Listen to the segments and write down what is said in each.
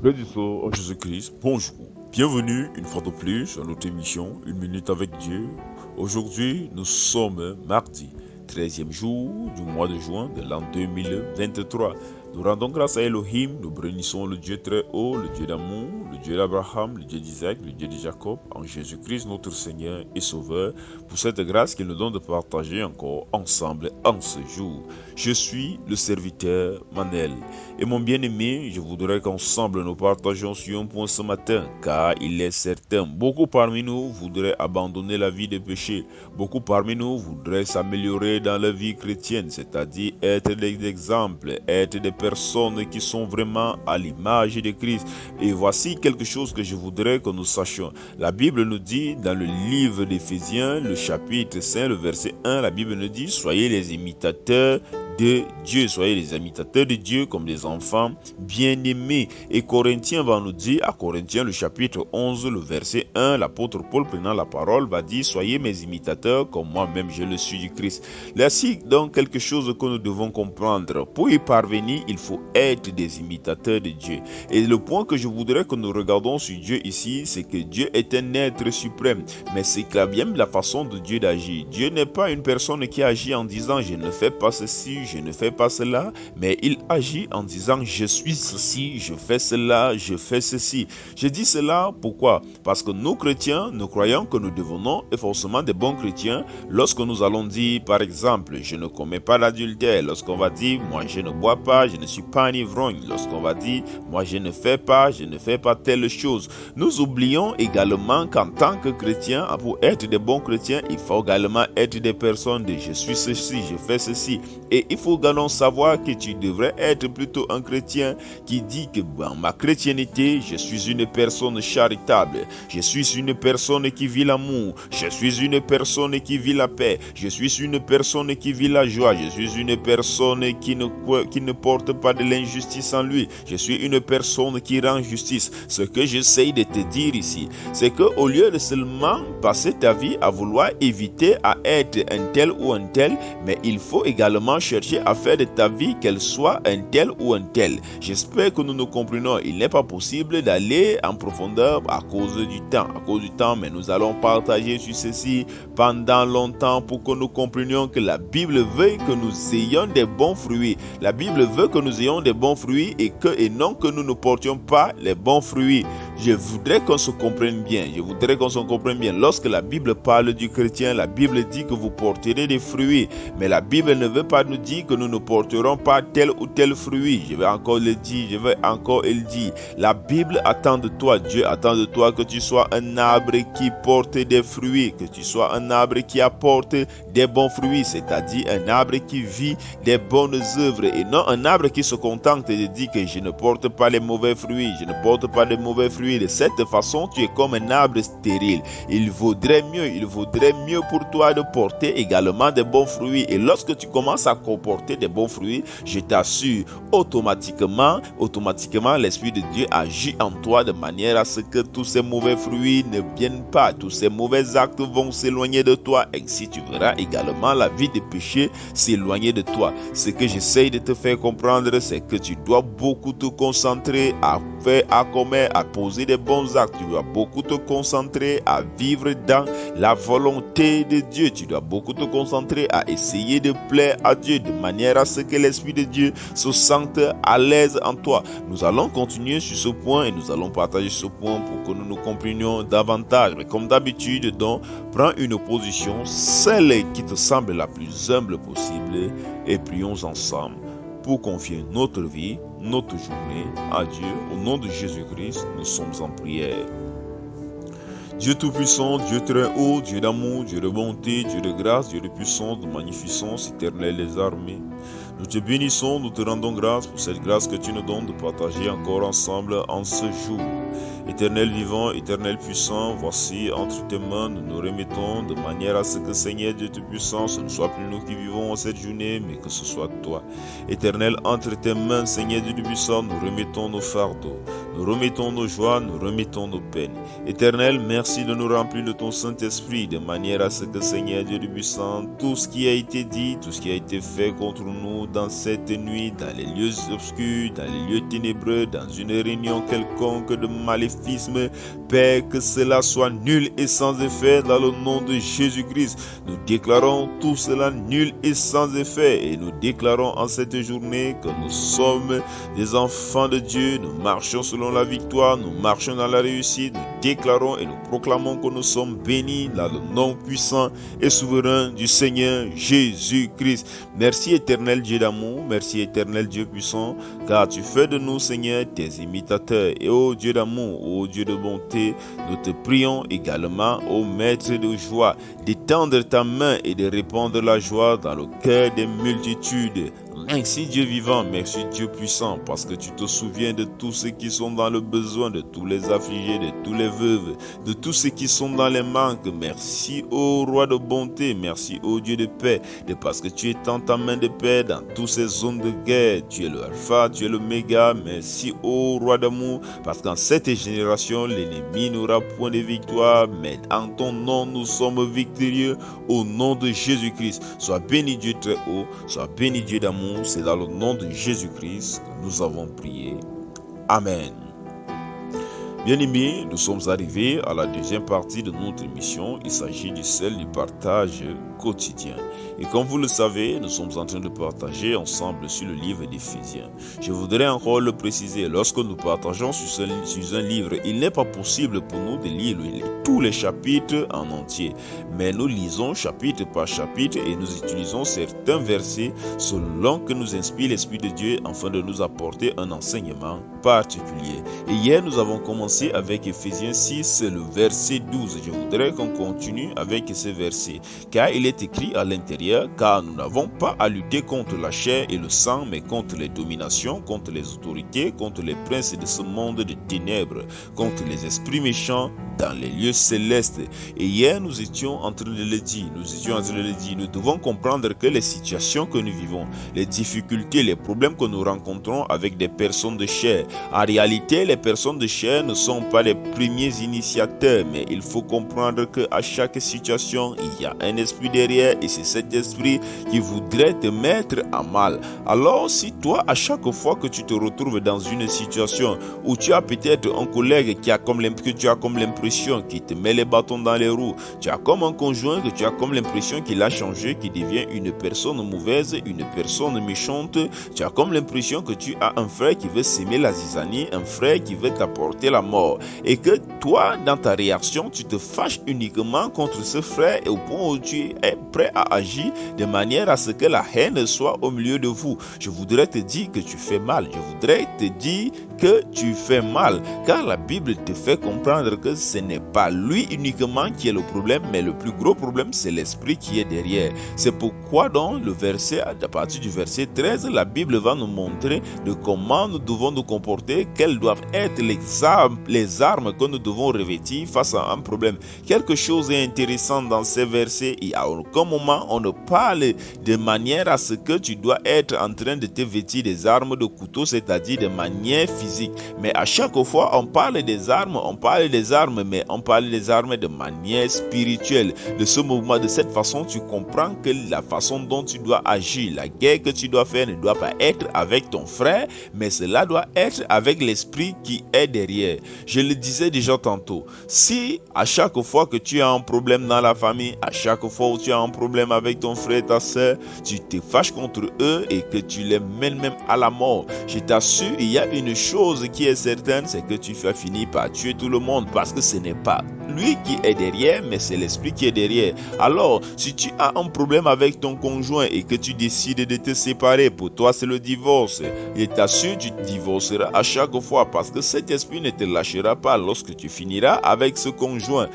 Bénissons en Jésus-Christ, bonjour. Bienvenue une fois de plus à notre émission Une minute avec Dieu. Aujourd'hui, nous sommes mardi, 13e jour du mois de juin de l'an 2023. Nous rendons grâce à Elohim, nous bénissons le Dieu très haut, le Dieu d'amour, le Dieu d'Abraham, le Dieu d'Isaac, le Dieu de Jacob, en Jésus-Christ notre Seigneur et Sauveur, pour cette grâce qu'il nous donne de partager encore ensemble en ce jour. Je suis le serviteur Manel. Et mon bien-aimé, je voudrais qu'ensemble nous partagions sur un point ce matin, car il est certain, beaucoup parmi nous voudraient abandonner la vie de péché. Beaucoup parmi nous voudraient s'améliorer dans la vie chrétienne, c'est-à-dire être des exemples, être des personnes qui sont vraiment à l'image de Christ. Et voici quelque chose que je voudrais que nous sachions. La Bible nous dit dans le livre d'Éphésiens, le chapitre 5, le verset 1, la Bible nous dit « Soyez les imitateurs de Dieu, soyez les imitateurs de Dieu comme des enfants bien-aimés. » Et Corinthiens va nous dire, à Corinthiens le chapitre 11, le verset 1, l'apôtre Paul prenant la parole va dire « Soyez mes imitateurs comme moi-même je le suis du Christ. » Voici donc quelque chose que nous devons comprendre. Pour y parvenir, il faut être des imitateurs de Dieu. Et le point que je voudrais que nous regardons sur Dieu ici, c'est que Dieu est un être suprême. Mais c'est quand même la façon de Dieu d'agir. Dieu n'est pas une personne qui agit en disant « Je ne fais pas ceci, je ne fais pas cela », mais il agit en disant je suis ceci, je fais cela, je fais ceci. Je dis cela pourquoi? Parce que nous chrétiens, nous croyons que nous devenons forcément des bons chrétiens lorsque nous allons dire par exemple je ne commets pas l'adultère, lorsqu'on va dire moi je ne bois pas, je ne suis pas un ivrogne, lorsqu'on va dire moi je ne fais pas telle chose. Nous oublions également qu'en tant que chrétien, pour être des bons chrétiens, il faut également être des personnes de je suis ceci, je fais ceci. Et il faut également savoir que tu devrais être plutôt un chrétien qui dit que dans ma chrétienté, je suis une personne charitable, je suis une personne qui vit l'amour, je suis une personne qui vit la paix, je suis une personne qui vit la joie, je suis une personne qui ne porte pas de l'injustice en lui, je suis une personne qui rend justice. Ce que j'essaye de te dire ici, c'est que au lieu de seulement passer ta vie à vouloir éviter à être un tel ou un tel, mais il faut également chercher à faire de ta vie qu'elle soit un tel ou un tel. J'espère que nous nous comprenons. Il n'est pas possible d'aller en profondeur à cause du temps, mais nous allons partager sur ceci pendant longtemps pour que nous comprenions que la Bible veut que nous ayons des bons fruits. La Bible veut que nous ayons des bons fruits et non que nous ne portions pas les bons fruits. Je voudrais qu'on se comprenne bien. Lorsque la Bible parle du chrétien, la Bible dit que vous porterez des fruits. Mais la Bible ne veut pas nous dire que nous ne porterons pas tel ou tel fruit. Je vais encore le dire. La Bible attend de toi, Dieu attend de toi que tu sois un arbre qui porte des fruits, que tu sois un arbre qui apporte des bons fruits, c'est-à-dire un arbre qui vit des bonnes œuvres et non un arbre qui se contente de dire que je ne porte pas les mauvais fruits, De cette façon, tu es comme un arbre stérile. Il vaudrait mieux pour toi de porter également des bons fruits. Et lorsque tu commences à comporter des bons fruits, je t'assure, automatiquement, l'Esprit de Dieu agit en toi de manière à ce que tous ces mauvais fruits ne viennent pas. Tous ces mauvais actes vont s'éloigner de toi. Ainsi, tu verras également la vie de péché s'éloigner de toi. Ce que j'essaye de te faire comprendre, c'est que tu dois beaucoup te concentrer à poser des bons actes. Tu dois beaucoup te concentrer à vivre dans la volonté de Dieu. Tu dois beaucoup te concentrer à essayer de plaire à Dieu de manière à ce que l'Esprit de Dieu se sente à l'aise en toi. Nous allons continuer sur ce point et nous allons partager ce point pour que nous nous comprenions davantage. Mais comme d'habitude, donc, prends une position, celle qui te semble la plus humble possible et prions ensemble pour confier notre vie, notre journée à Dieu. Au nom de Jésus-Christ, nous sommes en prière. Dieu Tout-Puissant, Dieu très haut, Dieu d'amour, Dieu de bonté, Dieu de grâce, Dieu de puissance, de magnificence, éternel des armées. Nous te bénissons, nous te rendons grâce pour cette grâce que tu nous donnes de partager encore ensemble en ce jour. Éternel vivant, éternel puissant, voici entre tes mains, nous nous remettons de manière à ce que Seigneur Dieu Tout-Puissant, ce ne soit plus nous qui vivons cette journée, mais que ce soit toi. Éternel, entre tes mains, Seigneur Dieu Tout-Puissant, nous remettons nos fardeaux. nous remettons nos joies, nous remettons nos peines. Éternel, merci de nous remplir de ton Saint-Esprit, de manière à ce que, Seigneur Dieu du puissant, tout ce qui a été dit, tout ce qui a été fait contre nous dans cette nuit, dans les lieux obscurs, dans les lieux ténébreux, dans une réunion quelconque de maléfisme, Père, que cela soit nul et sans effet dans le nom de Jésus-Christ. Nous déclarons tout cela nul et sans effet et nous déclarons en cette journée que nous sommes des enfants de Dieu, nous marchons selon la victoire, nous marchons dans la réussite, nous déclarons et nous proclamons que nous sommes bénis dans le nom puissant et souverain du Seigneur Jésus-Christ. Merci éternel Dieu d'amour, merci éternel Dieu puissant, car tu fais de nous, Seigneur, tes imitateurs. Et ô Dieu d'amour, ô Dieu de bonté, nous te prions également, ô Maître de joie, d'étendre ta main et de répandre la joie dans le cœur des multitudes. Merci Dieu vivant, merci Dieu puissant, parce que tu te souviens de tous ceux qui sont dans le besoin, de tous les affligés, de tous les veuves, de tous ceux qui sont dans les manques. Merci ô roi de bonté, merci ô Dieu de paix, de parce que tu étends ta main de paix dans toutes ces zones de guerre. Tu es le alpha, tu es l'oméga. Merci ô roi d'amour, parce qu'en cette génération, l'ennemi n'aura point de victoire, mais en ton nom, nous sommes victorieux au nom de Jésus-Christ. Sois béni Dieu très haut, sois béni Dieu d'amour. C'est dans le nom de Jésus-Christ que nous avons prié. Amen. Bien-aimés, nous sommes arrivés à la deuxième partie de notre émission. Il s'agit de celle du partage quotidien. Et comme vous le savez, nous sommes en train de partager ensemble sur le livre d'Éphésiens. Je voudrais encore le préciser, lorsque nous partageons sur un livre, il n'est pas possible pour nous de lire tous les chapitres en entier. Mais nous lisons chapitre par chapitre et nous utilisons certains versets selon que nous inspire l'Esprit de Dieu afin de nous apporter un enseignement particulier. Et hier, nous avons commencé avec Éphésiens 6, le verset 12. Je voudrais qu'on continue avec ce verset, car il est écrit à l'intérieur, car nous n'avons pas à lutter contre la chair et le sang, mais contre les dominations, contre les autorités, contre les princes de ce monde de ténèbres, contre les esprits méchants dans les lieux célestes. Et hier, nous étions en train de le dire, nous devons comprendre que les situations que nous vivons, les difficultés, les problèmes que nous rencontrons avec des personnes de chair, en réalité, les personnes de chair ne sont pas les premiers initiateurs, mais il faut comprendre qu'à chaque situation, il y a un esprit derrière et c'est cet esprit qui voudrait te mettre à mal. Alors, si toi, à chaque fois que tu te retrouves dans une situation où tu as peut-être un collègue qui a comme l'impression qu'il te met les bâtons dans les roues, tu as comme un conjoint que tu as comme l'impression qu'il a changé, qu'il devient une personne mauvaise, une personne méchante, tu as comme l'impression que tu as un frère qui veut s'aimer la zizanie, un frère qui veut t'apporter la mort, et que toi, dans ta réaction, tu te fâches uniquement contre ce frère et au point où tu es prêt à agir de manière à ce que la haine soit au milieu de vous. Je voudrais te dire que tu fais mal. Je voudrais te dire que tu fais mal, car la Bible te fait comprendre que ce n'est pas lui uniquement qui est le problème, mais le plus gros problème, c'est l'esprit qui est derrière. C'est pourquoi dans le verset, à partir du verset 13, la Bible va nous montrer de comment nous devons nous comporter, quelles doivent être les armes que nous devons revêtir face à un problème. Quelque chose est intéressant dans ces versets, et à aucun moment on ne parle de manière à ce que tu dois être en train de te vêtir des armes de couteau, c'est-à-dire de manière physique. Mais à chaque fois on parle des armes, mais on parle des armes de manière spirituelle. De ce mouvement, de cette façon, tu comprends que la façon dont tu dois agir, la guerre que tu dois faire ne doit pas être avec ton frère, mais cela doit être avec l'esprit qui est derrière. Je le disais déjà tantôt, si à chaque fois que tu as un problème dans la famille, à chaque fois où tu as un problème avec ton frère, ta soeur, tu te fâches contre eux et que tu les mènes même à la mort, je t'assure, il y a une chose qui est certaine, c'est que tu vas finir par tuer tout le monde, parce que ce n'est pas lui qui est derrière, mais c'est l'esprit qui est derrière. Alors, si tu as un problème avec ton conjoint et que tu décides de te séparer, pour toi c'est le divorce, je t'assure, tu divorceras à chaque fois, parce que cet esprit ne te lâchera pas lorsque tu finiras avec ce conjoint.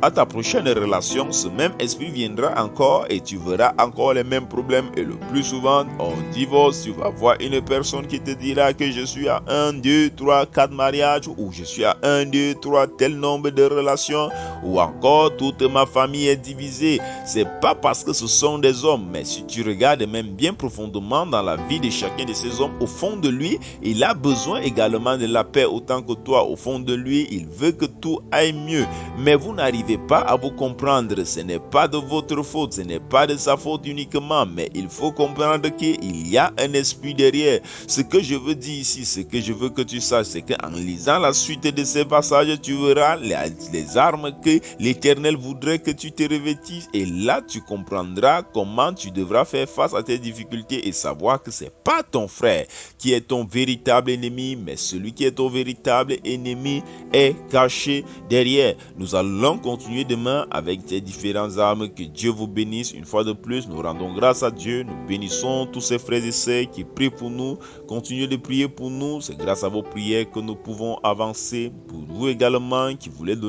À ta prochaine relation, ce même esprit viendra encore et tu verras encore les mêmes problèmes. Et le plus souvent, en divorce, tu vas voir une personne qui te dira que je suis à 1, 2, 3, 4 mariages, ou je suis à 1, 2, 3, tel nombre de relations. relations, ou encore toute ma famille est divisée. C'est pas parce que ce sont des hommes, mais si tu regardes même bien profondément dans la vie de chacun de ces hommes, au fond de lui, il a besoin également de la paix autant que toi. Au fond de lui, il veut que tout aille mieux. Mais vous n'arrivez pas à vous comprendre. Ce n'est pas de votre faute, ce n'est pas de sa faute uniquement, mais il faut comprendre qu'il y a un esprit derrière. Ce que je veux dire ici, ce que je veux que tu saches, c'est qu'en lisant la suite de ces passages, tu verras les armes que l'Éternel voudrait que tu te revêtisses, et là tu comprendras comment tu devras faire face à tes difficultés et savoir que c'est pas ton frère qui est ton véritable ennemi, mais celui qui est ton véritable ennemi est caché derrière. Nous allons continuer demain avec ces différentes armes. Que Dieu vous bénisse. Une fois de plus, nous rendons grâce à Dieu. Nous bénissons tous ces frères et sœurs qui prient pour nous. Continuez de prier pour nous. C'est grâce à vos prières que nous pouvons avancer. Pour vous également qui voulez donner